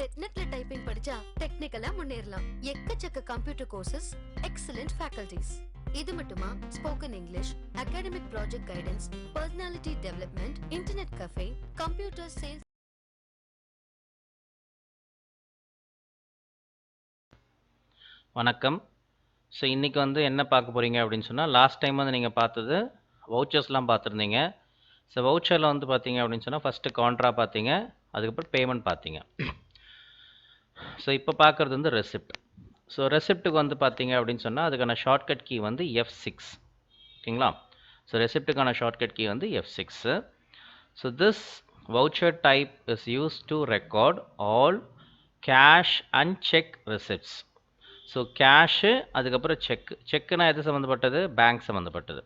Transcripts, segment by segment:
நெட்ல டைப்பிங் படிச்சா டெக்னிக்கலா முன்னேறலாம். எக்கச்சக்க கம்ப்யூட்டர் கோர்சஸ், எக்ஸலென்ட் ஃபேக்கல்டிஸ். இது மட்டுமா, spoken English, academic project guidance, personality development, internet cafe, computer sales. வணக்கம். ஸோ இன்றைக்கி வந்து என்ன பார்க்க போகிறீங்க அப்படின்னு சொன்னால், லாஸ்ட் டைம் வந்து நீங்கள் பார்த்தது வவுச்சர்ஸ்லாம் பார்த்துருந்தீங்க. ஸோ வவுச்சரில் வந்து பார்த்தீங்க அப்படின்னு சொன்னால் ஃபஸ்ட்டு கான்ட்ரா பார்த்தீங்க, அதுக்கப்புறம் பேமெண்ட் பார்த்தீங்க. ஸோ இப்போ பார்க்குறது வந்து ரெசிப்ட். ஸோ ரெசிப்ட்டுக்கு வந்து பார்த்தீங்க அப்படின்னு சொன்னால் அதுக்கான ஷார்ட்கட் கீ வந்து F6. ஓகேங்களா? ஸோ ரெசிப்ட்டுக்கான ஷார்ட்கட் கீ வந்து F6. So this voucher type is used to record all cash and check receipts. So cash அதுக்கப்புறம் செக்குனா எது சம்மந்தப்பட்டது? பேங்க் சம்மந்தப்பட்டது.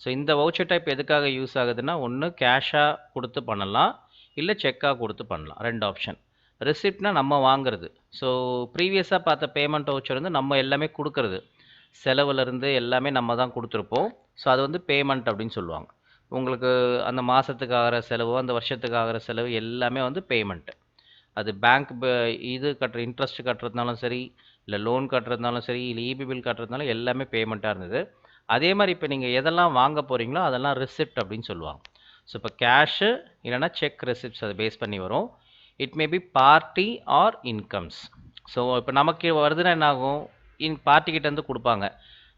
ஸோ இந்த வவுச்சர் டைப் எதுக்காக யூஸ் ஆகுதுன்னா, ஒன்று கேஷாக கொடுத்து பண்ணலாம், இல்லை செக்காக கொடுத்து பண்ணலாம். ரெண்டு ஆப்ஷன். ரெசிப்ட்னா நம்ம வாங்குறது. ஸோ ப்ரீவியஸாக பார்த்த பேமெண்ட் வவுச்சர் வந்து நம்ம எல்லாமே கொடுக்கறது, செலவுலேருந்து எல்லாமே நம்ம தான் கொடுத்துருப்போம். ஸோ அது வந்து பேமெண்ட் அப்படின்னு சொல்லுவாங்க. உங்களுக்கு அந்த மாதத்துக்கு ஆகிற செலவு, அந்த வருஷத்துக்கு ஆகிற செலவு எல்லாமே வந்து பேமெண்ட்டு. அது பேங்க் இது கட்டுற இன்ட்ரெஸ்ட் கட்டுறதுனாலும் சரி, இல்லை லோன் கட்டுறதுனாலும் சரி, இல்லை இபி பில் கட்டுறதுனாலும் எல்லாமே பேமெண்ட்டாக இருந்தது. அதே மாதிரி இப்போ நீங்கள் எதெல்லாம் வாங்க போகிறீங்களோ அதெல்லாம் ரிசிப்ட் அப்படின்னு சொல்லுவாங்க. ஸோ இப்போ கேஷு இல்லைனா செக் ரெசிப்ட்ஸ் அதை பேஸ் பண்ணி வரும். It may be party R incomes. So இப்போ நமக்கு வருதுன்னா என்ன ஆகும்? பார்ட்டிக்கிட்டேருந்து கொடுப்பாங்க.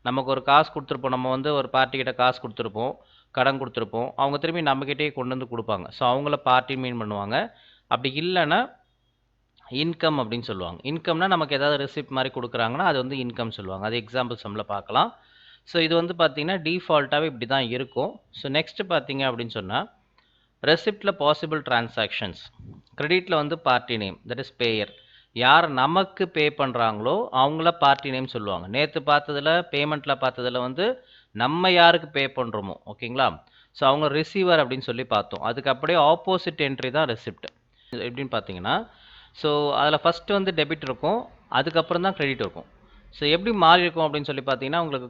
நமக்கு ஒரு காசு கொடுத்துருப்போம், நம்ம வந்து ஒரு பார்ட்டிக்கிட்ட காசு கொடுத்துருப்போம், கடன் கொடுத்துருப்போம், அவங்க திரும்பி நம்மக்கிட்டே கொண்டு வந்து கொடுப்பாங்க. ஸோ அவங்கள பார்ட்டி மீன் பண்ணுவாங்க. அப்படி இல்லைன்னா இன்கம் அப்படின்னு சொல்லுவாங்க. இன்கம்னா நமக்கு ஏதாவது ரெசிப்ட் மாதிரி கொடுக்குறாங்கன்னா அது வந்து இன்கம் சொல்லுவாங்க. அது எக்ஸாம்பிள் சம்மில் பார்க்கலாம். ஸோ இது வந்து பார்த்தீங்கன்னா டிஃபால்ட்டாகவே இப்படி தான் இருக்கும். ஸோ நெக்ஸ்ட் பார்த்தீங்க அப்படின்னு சொன்னால், ரெசிப்டில் பாசிபிள் டிரான்சாக்ஷன்ஸ். கிரெடிட்டில் வந்து party name, that is payer. யார் நமக்கு பே பண்ணுறாங்களோ அவங்கள பார்ட்டி நேம் சொல்லுவாங்க. நேற்று பார்த்ததில் பேமெண்ட்டில் பார்த்ததில் வந்து நம்ம யாருக்கு பே பண்ணுறோமோ, ஓகேங்களா? ஸோ அவங்க ரிசீவர் அப்படின்னு சொல்லி பார்த்தோம். அதுக்கு அப்படியே ஆப்போசிட் என்ட்ரி தான் ரெசிப்ட். எப்படின்னு பார்த்தீங்கன்னா, ஸோ அதில் ஃபஸ்ட்டு வந்து டெபிட் இருக்கும், அதுக்கப்புறம் தான் கிரெடிட் இருக்கும். ஸோ எப்படி மாறி இருக்கும் அப்படின்னு சொல்லி பார்த்தீங்கன்னா, உங்களுக்கு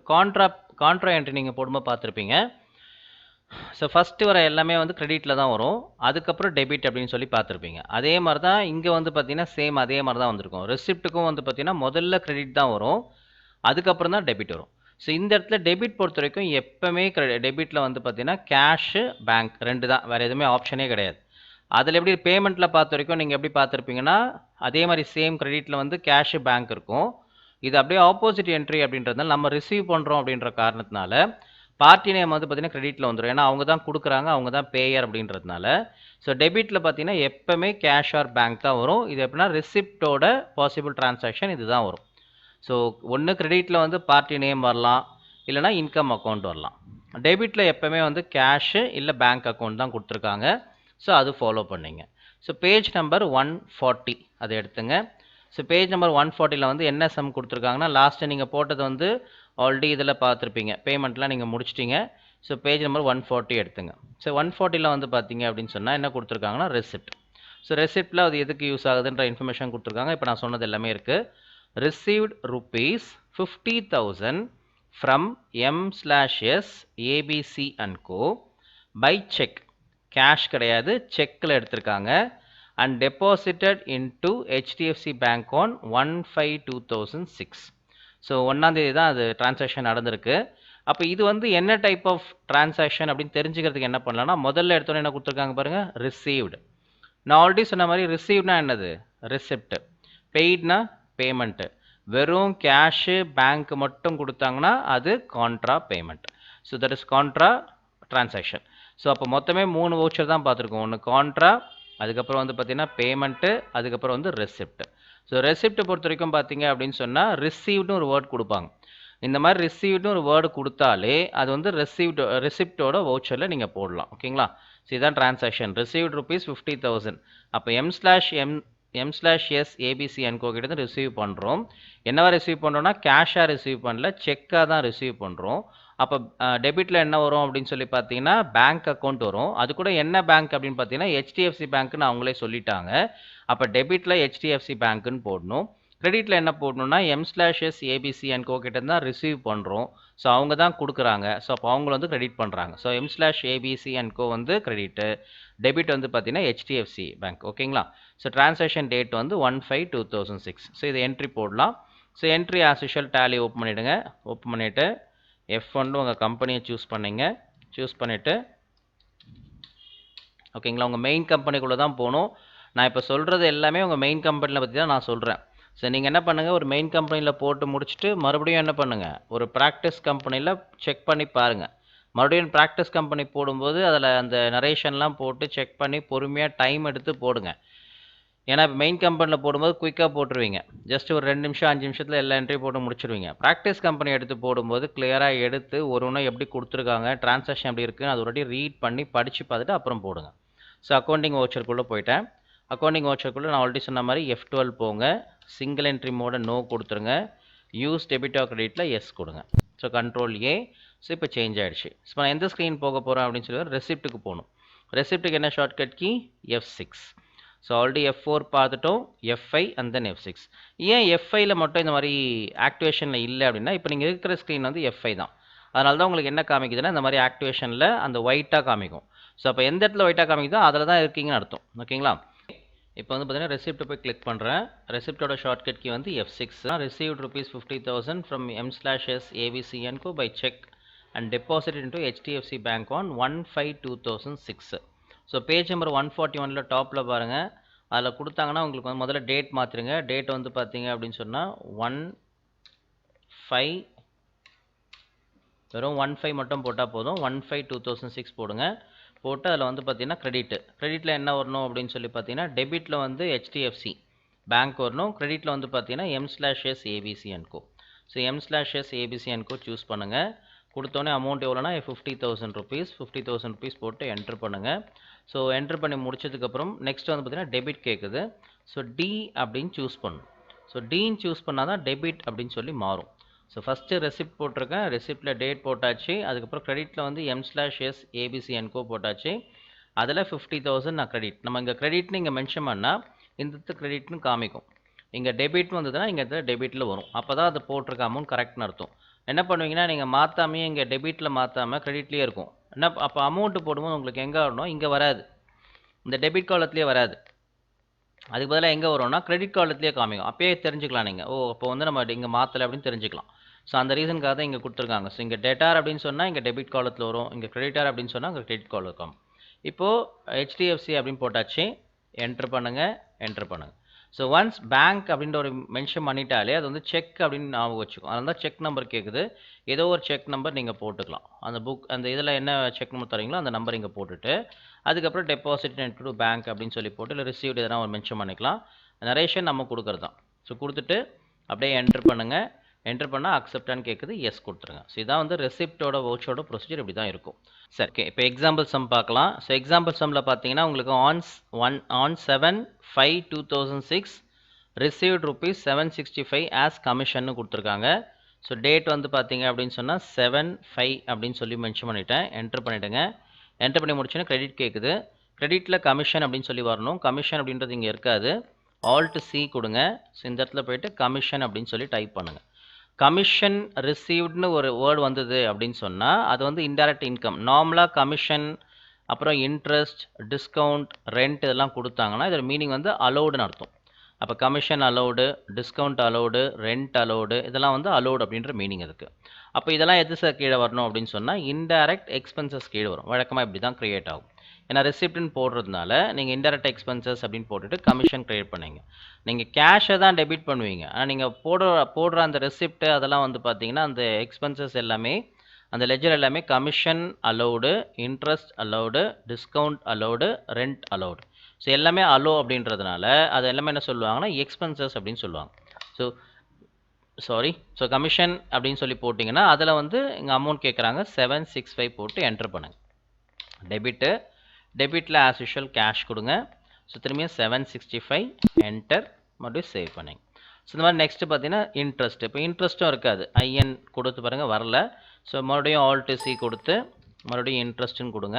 கான்ட்ரா என்ட்ரி நீங்கள் போடும்போது பார்த்துருப்பீங்க. ஸோ ஃபஸ்ட்டு வர எல்லாமே வந்து கிரெடிட்டில் தான் வரும், அதுக்கப்புறம் டெபிட் அப்படின்னு சொல்லி பார்த்துருப்பீங்க. அதே மாதிரி தான் இங்கே வந்து பார்த்தீங்கன்னா சேம் அதே மாதிரி தான் வந்திருக்கும். ரெசிப்ட்டுக்கும் வந்து பார்த்தீங்கன்னா முதல்ல கிரெடிட் தான் வரும், அதுக்கப்புறம் தான் டெபிட் வரும். ஸோ இந்த இடத்துல டெபிட் பொறுத்த வரைக்கும் எப்போவுமே டெபிட்டில் வந்து பார்த்தீங்கன்னா கேஷு பேங்க் ரெண்டு தான், வேறு எதுவுமே ஆப்ஷனே கிடையாது. அதில் எப்படி பேமெண்ட்டில் பார்த்த வரைக்கும் நீங்கள் எப்படி பார்த்துருப்பீங்கன்னா, அதே மாதிரி சேம் கிரெடிட்டில் வந்து கேஷு பேங்க் இருக்கும். இது அப்படியே ஆப்போசிட் என்ட்ரி அப்படின்றதுனால நம்ம ரிசீவ் பண்ணுறோம் அப்படின்ற காரணத்தினால பார்ட்டி நேம் வந்து பார்த்தீங்கன்னா கிரெடிட்டில் வந்துடும். ஏன்னா அவங்க தான் கொடுக்குறாங்க, அவங்க தான் பேயர் அப்படின்றதுனால. ஸோ டெபிட்டில் பார்த்தீங்கன்னா எப்போவுமே கேஷ் ஆர் பேங்க் தான் வரும். இது எப்படின்னா ரெசிப்டோட பாசிபிள் டிரான்சாக்ஷன் இது தான் வரும். ஸோ ஒன்று கிரெடிட்டில் வந்து பார்ட்டி நேம் வரலாம், இல்லைனா இன்கம் அக்கௌண்ட் வரலாம். டெபிட்டில் எப்போவுமே வந்து கேஷு இல்லை பேங்க் அக்கௌண்ட் தான் கொடுத்துருக்காங்க. ஸோ அது ஃபாலோ பண்ணிங்க. ஸோ பேஜ் நம்பர் 140 அதை எடுத்துங்க. ஸோ பேஜ் நம்பர் 140 வந்து என்ன சம் கொடுத்துருக்காங்கன்னா, லாஸ்ட்டு நீங்கள் போட்டது வந்து ஆல்ரெடி இதில் பார்த்துருப்பீங்க, பேமெண்ட்லாம் நீங்கள் முடிச்சிட்டிங்க. ஸோ பேஜ் நம்பர் 140 எடுத்துங்க. ஸோ 140 வந்து பார்த்தீங்க அப்படின்னு சொன்னால் என்ன கொடுத்துருக்காங்கன்னா ரெசிப்ட். ஸோ ரெசிப்டில் அது எதுக்கு யூஸ் ஆகுதுன்ற இன்ஃபர்மேஷன் கொடுத்துருக்காங்க. இப்போ நான் சொன்னது எல்லாமே இருக்குது. Received rupees 50,000 from M/S ABC and Co by cheque. Cash கிடையாது, செக்கில் எடுத்திருக்காங்க. And deposited into HDFC bank on 1/5/2006. So 1ஆம் தேதி தான் அது டிரான்சாக்ஷன் நடந்திருக்கு. அப்போ இது வந்து என்ன டைப் ஆஃப் டிரான்சாக்ஷன் அப்படின்னு தெரிஞ்சுக்கிறதுக்கு என்ன பண்ணலாம்னா, முதல்ல எடுத்தோன்னே என்ன கொடுத்துருக்காங்க பாருங்கள், ரிசீவ்டு. நான் ஆல்ரெடி சொன்ன மாதிரி ரிசீவ்னா என்னது? ரெசிப்ட். பெய்ட்னா பேமெண்ட்டு. வெறும் கேஷு பேங்க் மட்டும் கொடுத்தாங்கன்னா அது contra payment. So that is contra transaction. So அப்போ மொத்தமே 3 வவுச்சர் தான் பார்த்துருக்கோம். ஒன்று கான்ட்ரா, அதுக்கப்புறம் வந்து பார்த்தீங்கன்னா பேமெண்ட்டு, அதுக்கப்புறம் வந்து ரெசிப்ட். ஸோ ரெசிப்ட் பொறுத்த வரைக்கும் பார்த்தீங்க அப்படின்னு சொன்னால் ரிசீவ்டுன்னு ஒரு வேர்ட் கொடுப்பாங்க. இந்த மாதிரி ரிசீவ்டுன்னு ஒரு வேர்டு கொடுத்தாலே அது வந்து ரெசிப்டோட வவுச்சரில் நீங்கள் போடலாம். ஓகேங்களா? ஸோ இதுதான் டிரான்சாக்ஷன். Received rupees 50,000. அப்போ M/S ABC and Co கிட்ட ரிசீவ் பண்ணுறோம். என்னவா ரிசீவ் பண்ணுறோம்னா கேஷாக ரிசீவ் பண்ணல, செக்காக தான் ரிசீவ் பண்ணுறோம். அப்போ டெபிட்டில் என்ன வரும் அப்படின்னு சொல்லி பார்த்தீங்கன்னா பேங்க் அக்கௌண்ட் வரும். அது கூட என்ன பேங்க் அப்படின்னு பார்த்தீங்கன்னா HDFC பேங்க்னு அவங்களே சொல்லிட்டாங்க. அப்போ டெபிட்டில் HDFC பேங்க்குன்னு போடணும். கிரெடிட்டில் என்ன போடணும்னா M/S ABC and Co கிட்ட தான் ரிசீவ் பண்ணுறோம். ஸோ அவங்க தான் கொடுக்குறாங்க. ஸோ அப்போ அவங்கள வந்து கிரெடிட் பண்ணுறாங்க. ஸோ M/ABC and Co வந்து கிரெடிட்டு, டெபிட் வந்து பார்த்தீங்கன்னா HDFC பேங்க். ஓகேங்களா? ஸோ டிரான்சாக்ஷன் டேட் வந்து 1/5/2006. ஸோ இது என்ட்ரி போடலாம். So entry as usual Tally open பண்ணிவிடுங்க. ஓப்பன் பண்ணிவிட்டு F1 உங்கள் கம்பெனியை சூஸ் பண்ணிங்க. சூஸ் பண்ணிவிட்டு ஓகேங்களா, உங்கள் மெயின் கம்பெனிக்குள்ளே தான் போகணும். நான் இப்போ சொல்கிறது எல்லாமே உங்கள் மெயின் கம்பெனியில் பற்றி தான் நான் சொல்கிறேன். ஸோ நீங்கள் என்ன பண்ணுங்கள், ஒரு மெயின் கம்பெனியில் போட்டு முடிச்சுட்டு மறுபடியும் என்ன பண்ணுங்கள், ஒரு ப்ராக்டிஸ் கம்பெனியில் செக் பண்ணி பாருங்கள். மறுபடியும் ப்ராக்டிஸ் கம்பெனி போடும்போது அதில் அந்த நரேஷன்லாம் போட்டு செக் பண்ணி பொறுமையாக டைம் எடுத்து போடுங்க. ஏன்னா இப்போ மெயின் கம்பெனியில் போடும்போது குயிக்காக போட்டுருவீங்க. ஜஸ்ட் ஒரு 2 நிமிஷம் 5 நிமிஷத்தில் எல்லா என்ட்ரி போட்டு முடிச்சிருவீங்க. ப்ராக்டிஸ் கம்பெனி எடுத்து போடும்போது கிளியராக எடுத்து ஒரு ஒன்று எப்படி கொடுத்துருக்காங்க, டிரான்சாக்ஷன் எப்படி இருக்குன்னு அது ஒரு ரீட் பண்ணி படித்து பார்த்துட்டு அப்புறம் போடுங்க. ஸோ அக்கௌண்டிங் வவுச்சருக்குள்ளே போயிட்டேன். அக்கௌண்டிங் வவுச்சருக்குள்ளே நான் ஆல்ரெடி சொன்ன மாதிரி F12 போங்க. சிங்கிள் என்ட்ரி மோட நோ கொடுத்துருங்க. யூஸ் டெபிட் ஆர் கிரெடிட்டில் எஸ் கொடுங்க. ஸோ கண்ட்ரோல் ஏ. ஸோ இப்போ சேஞ்ச் ஆகிடுச்சு. ஸோ நான் எந்த ஸ்க்ரீன் போக போகிறேன் அப்படின்னு சொல்லி ரெசிப்ட்டுக்கு போகணும். ரெசிப்ட்டுக்கு என்ன shortcut key F6. So already F4 பார்த்துட்டோம், F5 அண்ட் தென் F6. ஏன் F5ல மட்டும் இந்த மாதிரி ஆக்டிவேஷனில் இல்லை அப்படின்னா, இப்போ நீங்கள் இருக்கிற ஸ்க்ரீன் வந்து F5 தான். அதனால தான் உங்களுக்கு என்ன காமிக்குதுன்னா இந்த மாதிரி ஆக்டிவேஷனில் அந்த ஒயிட்டாக காமிக்கும். ஸோ அப்போ எந்த இடத்துல ஒயிட்டாக காமிக்குதோ அதில் தான் இருக்கீங்கன்னு அர்த்தம். ஓகேங்களா? இப்போ வந்து பார்த்தீங்கன்னா ரெசிப்ட் போய் கிளிக் பண்ணுறேன். ரெசிப்டோட ஷார்ட்கட் கீ வந்து F6 தான். Received ₹50,000 from M/S ABC and Co by check and deposited into HDFC Bank on 1/5/2006. So page number 141ல் டாப்பில் பாருங்கள். அதில் கொடுத்தாங்கன்னா உங்களுக்கு வந்து முதல்ல டேட் மாற்றிடுங்க. டேட் வந்து பார்த்தீங்க அப்படின்னு சொன்னால் 1/5, வெறும் 1/5 மட்டும் போட்டால் போதும். 1/5/2006 போடுங்க. போட்டு அதில் வந்து பார்த்தீங்கன்னா கிரெடிட்டில் என்ன வரணும் அப்படின்னு சொல்லி பார்த்தீங்கன்னா, டெபிட்டில் வந்து HDFC பேங்க் வரணும். கிரெடிட்டில் வந்து பார்த்தீங்கன்னா M/S ABC and Co. So M/S ABC and Co choose பண்ணுங்கள். கொடுத்தோன்னே அமௌண்ட் எவ்வளோனா ₹50,000. ₹50,000 போட்டு என்ட்ரு பண்ணுங்கள். ஸோ என்ட்ரு பண்ணி முடிச்சதுக்கப்புறம் நெக்ஸ்ட் வந்து பார்த்தீங்கன்னா டெபிட் கேட்குது. ஸோ D அப்படின்னு சூஸ் பண்ணணும். ஸோ Dன்னு சூஸ் பண்ணால் தான் டெபிட் அப்படின்னு சொல்லி மாறும். ஸோ ஃபஸ்ட்டு ரெசிப்ட் போட்டிருக்கேன். ரெசிப்டில் டேட் போட்டாச்சு. அதுக்கப்புறம் கிரெடிட்டில் வந்து M/S ABC and Co போட்டாச்சு. அதில் 50,000 நான் கிரெடிட். நம்ம இங்கே கிரெடிட்னு இங்கே மென்ஷன் பண்ணால் இந்த கிரெடிட்னு காமிக்கும். இங்கே டெபிட்னு வந்ததுன்னா இங்கே இடத்துல டெபிட்டில் வரும். அப்போ தான் அது போட்டிருக்க அமௌண்ட் கரெக்ட்னு அர்த்தம். என்ன பண்ணுவீங்கன்னா, நீங்கள் மாற்றாமையே இங்கே டெபிட்டில் மாற்றாமல் கிரெடிட்லேயே இருக்கும். என்ன அப்போ அமௌண்ட்டு போடும்போது உங்களுக்கு எங்கே வரணும், இங்கே வராது. இந்த டெபிட் காலத்துலேயே வராது. அதுக்கு பதிலாக எங்கே வரும்னா கிரெடிட் காலத்துலேயே காமிக்கும். அப்பயே தெரிஞ்சுக்கலாம் நீங்கள். அப்போ வந்து நம்ம இங்கே மாற்றலை அப்படின்னு தெரிஞ்சுக்கலாம். ஸோ அந்த ரீசனுக்காக தான் இங்கே கொடுத்துருக்காங்க. ஸோ இங்கே டெட்டார் அப்படின்னு சொன்னால் இங்கே டெபிட் காலத்தில் வரும். இங்கே கிரெடிட்டார் அப்படின்னு சொன்னால் இங்கே கிரெடிட் கால் இருக்கும். இப்போது HDFC அப்படின்னு போட்டாச்சு. என்ட்ரு பண்ணுங்கள். ஸோ ஒன்ஸ் பேங்க் அப்படின்ற ஒரு மென்ஷன் பண்ணிட்டாலே அது வந்து செக் அப்படின்னு ஞாபகம் வச்சுக்கும். அதனால தான் செக் நம்பர் கேட்குது. ஏதோ ஒரு செக் நம்பர் நீங்கள் போட்டுக்கலாம். அந்த அந்த இதில் என்ன செக் நம்பர் தரீங்களோ அந்த நம்பர் இங்கே போட்டுட்டு அதுக்கப்புறம் டெபாசிட் டு பேங்க் அப்படின்னு சொல்லி போட்டு இல்லை ரிசீவ்டு எதனா ஒரு மென்ஷன் பண்ணிக்கலாம். நரேஷன் நம்ம கொடுக்குறது தான். ஸோ கொடுத்துட்டு அப்படியே என்ட்ரு பண்ணுங்கள். என்ட்ரு பண்ணால் அக்செப்டான்னு கேட்குது, எஸ் கொடுத்துருங்க. ஸோ இதான் வந்து ரெசிப்டோட வவுச்சரோட ப்ரொசீஜர் இப்படி தான் இருக்கும். சரி, ஓகே. இப்போ எக்ஸாம்பிள் சம் பார்க்கலாம். ஸோ எக்ஸாம்பிள் சம்மில் பார்த்தீங்கன்னா உங்களுக்கு on 7/5/2006 ரிசீவ்ட் ₹765 ஆஸ் கமிஷன்னு கொடுத்துருக்காங்க. ஸோ டேட் வந்து பார்த்தீங்க அப்படின்னு சொன்னால் 7/5 அப்படின்னு சொல்லி மென்ஷன் பண்ணிவிட்டேன். என்ட்ரு பண்ணிவிடுங்க. என்ட்ரு பண்ணி முடிச்சோன்னா கிரெடிட் கேட்குது. கிரெடிட்டில் கமிஷன் அப்படின்னு சொல்லி வரணும். கமிஷன் அப்படின்றது இங்கே இருக்காது. Alt+C கொடுங்க. ஸோ இந்த இடத்துல போய்ட்டு கமிஷன் அப்படின்னு சொல்லி டைப் பண்ணுங்கள். கமிஷன் ரிசீவ்டுன்னு ஒரு வேர்டு வந்தது அப்படின்னு சொன்னால் அது வந்து இன்டைரக்ட் இன்கம். நார்மலாக கமிஷன் அப்புறம் இன்ட்ரெஸ்ட், டிஸ்கவுண்ட், ரெண்ட் இதெல்லாம் கொடுத்தாங்கன்னா இதோட மீனிங் வந்து அலோடுன்னு அர்த்தம். அப்போ commission allowed, discount allowed, rent allowed இதெல்லாம் வந்து அலோடு அப்படின்ற மீனிங் இருக்குது. அப்போ இதெல்லாம் எது சார் கீழே வரணும் அப்படின்னு சொன்னால் இன்டைரக்ட் எக்ஸ்பென்சஸ் கீழே வரும். வழக்கமாக இப்படி தான் க்ரியேட் ஆகும். ஏன்னா ரெசிப்ட்னு போடுறதுனால நீங்கள் இன்டைரக்ட் எக்ஸ்பென்சஸ் அப்படின்னு போட்டுட்டு கமிஷன் க்ரியேட் பண்ணீங்க. நீங்கள் கேஷை தான் டெபிட் பண்ணுவீங்க. ஆனால் நீங்கள் போடுற அந்த ரெசிப்ட்டு அதெல்லாம் வந்து பார்த்தீங்கன்னா அந்த எக்ஸ்பென்சஸ் எல்லாமே அந்த லெஜர் எல்லாமே commission allowed, interest allowed, discount allowed, rent allowed. So எல்லாமே அலோ அப்படின்றதுனால அது எல்லாமே என்ன சொல்லுவாங்கன்னா எக்ஸ்பென்சஸ் அப்படின்னு சொல்லுவாங்க. ஸோ கமிஷன் அப்படின்னு சொல்லி போட்டிங்கன்னா அதில் வந்து இங்கே அமௌண்ட் கேட்குறாங்க 765 போட்டு என்ட்ரு பண்ணுங்கள். டெபிட்டில் ஆஸ் யூஷுவல் கேஷ் கொடுங்க. ஸோ திரும்பியும் 765 என்டர் மறுபடியும் சேவ் பண்ணுங்க. ஸோ இந்த மாதிரி நெக்ஸ்ட்டு பார்த்தீங்கன்னா இன்ட்ரெஸ்ட். இப்போ இன்ட்ரெஸ்ட்டும் இருக்காது. IN கொடுத்து பாருங்கள் வரல. ஸோ மறுபடியும் Alt+C கொடுத்து மறுபடியும் இன்ட்ரெஸ்ட்டுன்னு கொடுங்க.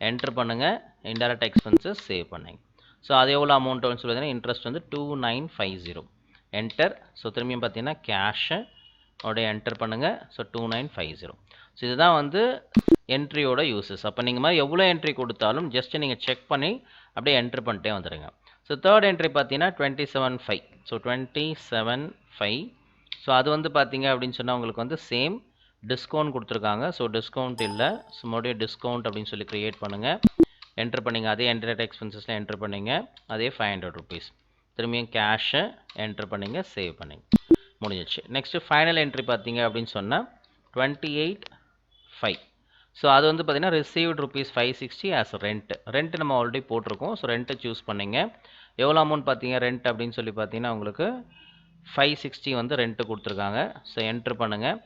என்ட்ரு பண்ணுங்கள். இன்டைரக்ட் எக்ஸ்பென்சஸ் சேவ் பண்ணுங்க. ஸோ அது எவ்வளோ அமௌண்ட்டுன்னு சொல்லி பார்த்தீங்கன்னா இன்ட்ரெஸ்ட் வந்து 2950. என்டர். ஸோ திரும்பியும் பார்த்தீங்கன்னா கேஷ் அப்படியே என்டர் பண்ணுங்கள். ஸோ 2950. ஸோ இதுதான் வந்து என்ட்ரியோட யூசஸ். அப்போ நீங்கள் மாதிரி எவ்வளோ என்ட்ரி கொடுத்தாலும் ஜஸ்ட் நீங்கள் செக் பண்ணி அப்படியே என்ட்ரு பண்ணிட்டே வந்துடுங்க. ஸோ தேர்ட் என்ட்ரி பார்த்தீங்கன்னா 27.5. ஸோ 27.5. ஸோ அது வந்து பார்த்தீங்க அப்படின்னு சொன்னால் உங்களுக்கு வந்து சேம் டிஸ்கவுண்ட் கொடுத்துருக்காங்க. ஸோ டிஸ்கவுண்ட் இல்லை. ஸோ மறுபடியும் டிஸ்கவுண்ட் அப்படின்னு சொல்லி க்ரியேட் பண்ணுங்கள். என்ட்ரு பண்ணிங்க. அதே என்டர் எக்ஸ்பென்சஸில் என்ட்ரு பண்ணிங்க. அதே 500 ருபீஸ். திரும்பியும் கேஷை என்ட்ரு பண்ணிங்க. சேவ் பண்ணிங்க. முடிஞ்சிச்சு. நெக்ஸ்ட்டு ஃபைனல் என்ட்ரி பார்த்தீங்க அப்படின்னு சொன்னால் 28.5. ஸோ அது வந்து பார்த்தீங்கன்னா received rupees 560 as rent. Rent நம்ம ஆல்ரெடி போட்டிருக்கோம். ஸோ ரெண்ட்டை சூஸ் பண்ணிங்க. எவ்வளோ அமௌண்ட் பார்த்தீங்க ரெண்ட் அப்படின்னு சொல்லி பார்த்தீங்கன்னா உங்களுக்கு 560 வந்து ரெண்ட்டு கொடுத்துருக்காங்க. ஸோ என்ட்ரு பண்ணுங்கள்.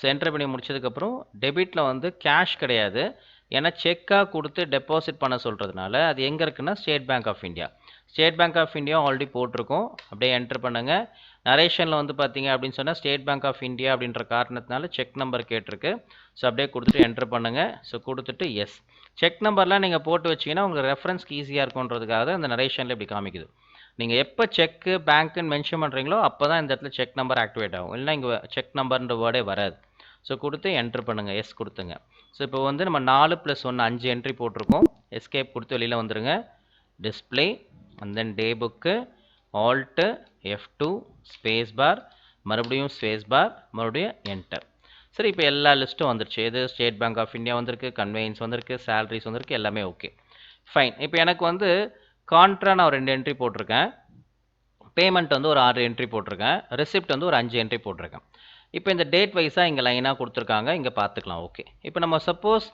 ஸோ என்ட்ரு பண்ணி முடிச்சதுக்கப்புறம் டெபிட்டில் வந்து கேஷ் கிடையாது. ஏன்னா செக்காக கொடுத்து டெபாசிட் பண்ண சொல்கிறதுனால அது எங்கே இருக்குன்னா State Bank of India. State Bank of India already போட்டிருக்கோம். அப்படியே என்ட்ரு பண்ணுங்கள். நரேஷனில் வந்து பார்த்தீங்க அப்படின்னு சொன்னால் ஸ்டேட் பேங்க் ஆஃப் இந்தியா அப்படின்ற காரணத்தினால செக் நம்பர் கேட்டிருக்கு. ஸோ அப்படியே கொடுத்துட்டு என்ட்ரு பண்ணுங்கள். ஸோ கொடுத்துட்டு எஸ். செக் நம்பர்லாம் நீங்கள் போட்டு வச்சிங்கன்னா உங்களுக்கு ரெஃபரன்ஸ்க்கு ஈஸியாக இருக்குன்றதுக்காக அந்த நரேஷனில் இப்படி காமிக்குது. நீங்கள் எப்போ செக்கு பேங்க்குன்னு மென்ஷன் பண்ணுறீங்களோ அப்போ தான் இந்த இடத்துல செக் நம்பர் ஆக்டிவேட் ஆகும். இல்லைனா இங்கே செக் நம்பர்ன்ற வேர்டே வராது. ஸோ கொடுத்து என்ட்ரு பண்ணுங்கள். எஸ் கொடுத்துங்க. ஸோ இப்போ வந்து நம்ம 4+1 5 என்ட்ரி போட்டிருக்கோம். எஸ்கேப் கொடுத்து வெளியில் வந்துடுங்க. Display and then day book alt F2 space bar மறுபடியும் ஸ்பேஸ் பார் மறுபடியும் என்டர். சரி இப்போ எல்லா லிஸ்ட்டும் வந்துருச்சு. எது ஸ்டேட் பேங்க் ஆஃப் இந்தியா வந்திருக்கு, கன்வெயன்ஸ் வந்திருக்கு, சேலரிஸ் வந்திருக்கு, எல்லாமே ஓகே ஃபைன். இப்போ எனக்கு வந்து கான்ட்ரா நான் ஒரு 2 என்ட்ரி போட்டிருக்கேன். பேமெண்ட் வந்து ஒரு 6 என்ட்ரி போட்டிருக்கேன். ரெசிப்ட் வந்து ஒரு 5 என்ட்ரி போட்டிருக்கேன். இப்போ இந்த டேட் வைஸாக இங்கே லைனாக கொடுத்துருக்காங்க. இங்கே பார்த்துக்கலாம். ஓகே. இப்போ நம்ம சப்போஸ்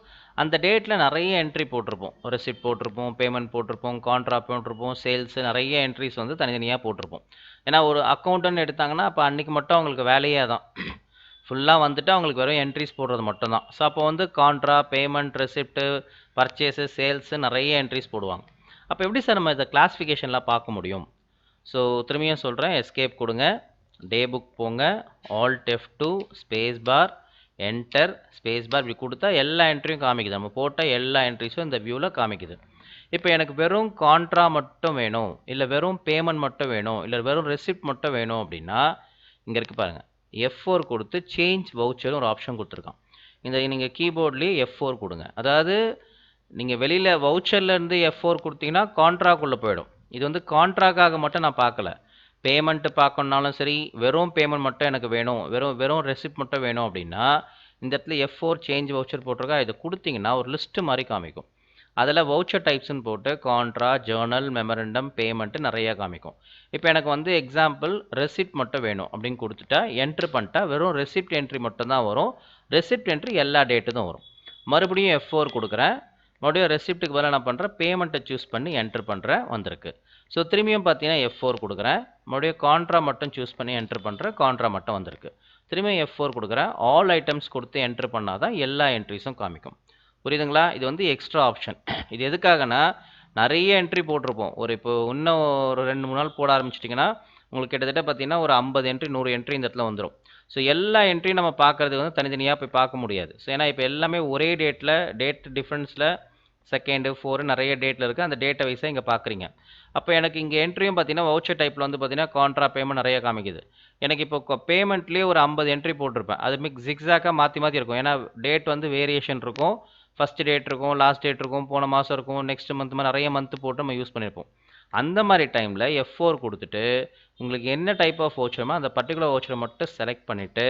அந்த டேட்டில் நிறைய என்ட்ரி போட்டிருப்போம். ரெசிப்ட் போட்டிருப்போம், பேமெண்ட் போட்டிருப்போம், கான்ட்ரா போட்டிருப்போம், சேல்ஸு நிறைய என்ட்ரிஸ் வந்து தனித்தனியாக போட்டிருப்போம். ஏன்னா ஒரு அக்கௌண்ட்டுன்னு எடுத்தாங்கன்னா அப்போ அன்றைக்கி மட்டும் அவங்களுக்கு வேலையே தான். ஃபுல்லாக வந்துட்டு அவங்களுக்கு வெறும் என்ட்ரிஸ் போடுறது மட்டும்தான். ஸோ அப்போ வந்து contra, payment, receipt, purchase, sales நிறைய என்ட்ரிஸ் போடுவாங்க. அப்போ எப்படி சார் நம்ம இதை கிளாஸிஃபிகேஷன்லாம் பார்க்க முடியும்? ஸோ திரும்பியும் சொல்கிறேன். எஸ்கேப் கொடுங்க. டே புக் போங்க. Alt F2 space bar enter space bar இப்படி கொடுத்தா எல்லா என்ட்ரியும் காமிக்குது. நம்ம போட்ட எல்லா என்ட்ரிஸும் இந்த வியூவில் காமிக்குது. இப்போ எனக்கு வெறும் கான்ட்ரா மட்டும் வேணும், இல்லை வெறும் பேமெண்ட் மட்டும் வேணும், இல்லை வெறும் ரெசிப்ட் மட்டும் வேணும் அப்படின்னா இங்கே இருக்குது பாருங்கள். F4 கொடுத்து சேஞ்ச் வவுச்சர்னு ஒரு ஆப்ஷன் கொடுத்துருக்கான். இந்த நீங்கள் கீபோர்ட்லேயே F4 கொடுங்க. அதாவது நீங்கள் வெளியில் வவுச்சர்லேருந்து F4 கொடுத்தீங்கன்னா கான்ட்ராக்குள்ளே போயிடும். இது வந்து கான்ட்ராக்காக மட்டும் நான் பார்க்கல. பேமெண்ட்டு பார்க்கணுன்னாலும் சரி, வெறும் பேமெண்ட் மட்டும் எனக்கு வேணும், வெறும் ரெசிப்ட் மட்டும் வேணும் அப்படின்னா இந்த இடத்துல F4 சேஞ்ச் வவுச்சர் போட்டிருக்கா. இதை கொடுத்தீங்கன்னா ஒரு லிஸ்ட்டு மாதிரி காமிக்கும். அதில் வவுச்சர் டைப்ஸ்ன்னு போட்டு கான்ட்ரா, ஜேர்னல், மெமரண்டம், பேமெண்ட்டு நிறையா காமிக்கும். இப்போ எனக்கு வந்து எக்ஸாம்பிள் ரெசிப்ட் மட்டும் வேணும் அப்படின்னு கொடுத்துட்டா என்ட்ரு பண்ணிட்டா வெறும் ரெசிப்ட் என்ட்ரி மட்டும்தான் வரும். ரெசிப்ட் என்ட்ரி எல்லா டேட்டு தான் வரும். மறுபடியும் F4 கொடுக்குறேன். மறுபடியும் ரெசிப்ட்டுக்கு பதிலாக நான் பண்ணுறேன், பேமெண்ட்டை சூஸ் பண்ணி என்ட்ரு பண்ணுறேன், வந்திருக்கு. ஸோ திரும்பியும் பார்த்தீங்கன்னா F4 கொடுக்குறேன். மறுபடியும் கான்ட்ரா மட்டும் சூஸ் பண்ணி என்ட்ரு பண்ணுறேன், கான்ட்ரா மட்டும் வந்திருக்கு. திரும்பியும் F4 கொடுக்குறேன். ஆல் ஐட்டம்ஸ் கொடுத்து என்ட்ரு பண்ணால் தான் எல்லா என்ட்ரிஸும் காமிக்கும். புரியுதுங்களா? இது வந்து எக்ஸ்ட்ரா ஆப்ஷன். இது எதுக்காகனா நிறைய என்ட்ரி போட்டிருப்போம். இப்போ இன்னும் ஒரு 2-3 நாள் போட ஆரம்பிச்சிட்டிங்கன்னா உங்களுக்கு கிட்டத்தட்ட பார்த்தீங்கன்னா ஒரு 50 என்ட்ரி 100 என்ட்ரி இந்த இடத்துல வந்துடும். ஸோ எல்லா என்ட்ரியும் நம்ம பார்க்குறது வந்து தனித்தனியாக போய் பார்க்க முடியாது. ஸோ ஏன்னா இப்போ எல்லாமே ஒரே டேட் டிஃப்ரென்ஸில் 2, 4 நிறைய டேட்டில் இருக்குது. அந்த டேட்டை வைஸாக இங்கே பார்க்குறீங்க. அப்போ எனக்கு இங்கே என்ட்ரியும் பார்த்தீங்கன்னா வவுச்சர் டைப்பில் வந்து பார்த்தீங்கன்னா கான்ட்ரா, பேமெண்ட் நிறைய காமிக்குது. எனக்கு இப்போ பேமெண்ட்லேயே ஒரு 50 என்ட்ரி போட்டிருப்பேன். அது ஜிக்ஸாக்காக மாற்றி இருக்கும். ஏன்னா டேட் வந்து வேரியேஷன் இருக்கும். ஃபஸ்ட் டேட் இருக்கும், லாஸ்ட் டேட் இருக்கும், போன மாதம் இருக்கும், நெக்ஸ்ட் மந்த் மாதிரி நிறைய மந்த்து போட்டு நம்ம யூஸ் பண்ணியிருப்போம். அந்த மாதிரி டைமில் F4 கொடுத்துட்டு உங்களுக்கு என்ன டைப் ஆஃப் வவுச்சரமோ அந்த பர்டிகுலர் வவுச்சரை மட்டும் செலக்ட் பண்ணிவிட்டு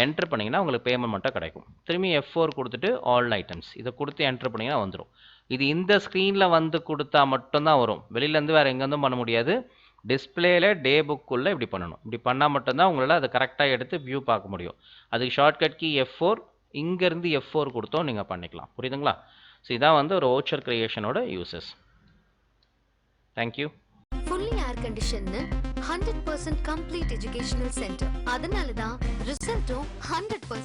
என்ட்ரு பண்ணிங்கன்னா உங்களுக்கு பேமெண்ட் மட்டும் கிடைக்கும். திரும்பி F4 கொடுத்துட்டு ஆல் ஐட்டம்ஸ் இதை கொடுத்து என்ட்ரு பண்ணிங்கன்னா வந்துடும். இது இந்த ஸ்க்ரீனில் வந்து கொடுத்தா மட்டும்தான் வரும். வெளியிலேருந்து வேறு எங்கேருந்தும் பண்ண முடியாது. டிஸ்பிளேயில் டே புக்குள்ளே இப்படி பண்ணணும். இப்படி பண்ணால் மட்டும்தான் உங்களால் அதை கரெக்டாக எடுத்து வியூ பார்க்க முடியும். அதுக்கு ஷார்ட்கட் கீ F4. இங்கேருந்து F4 கொடுத்தோம் நீங்கள் பண்ணிக்கலாம். புரியுதுங்களா? ஸோ இதான் வந்து ஒரு வவுச்சர் கிரியேஷனோட uses. Thank you. Fully air conditioned 100% complete educational center. அதனால தான் ரிசல்ட்டும் 100%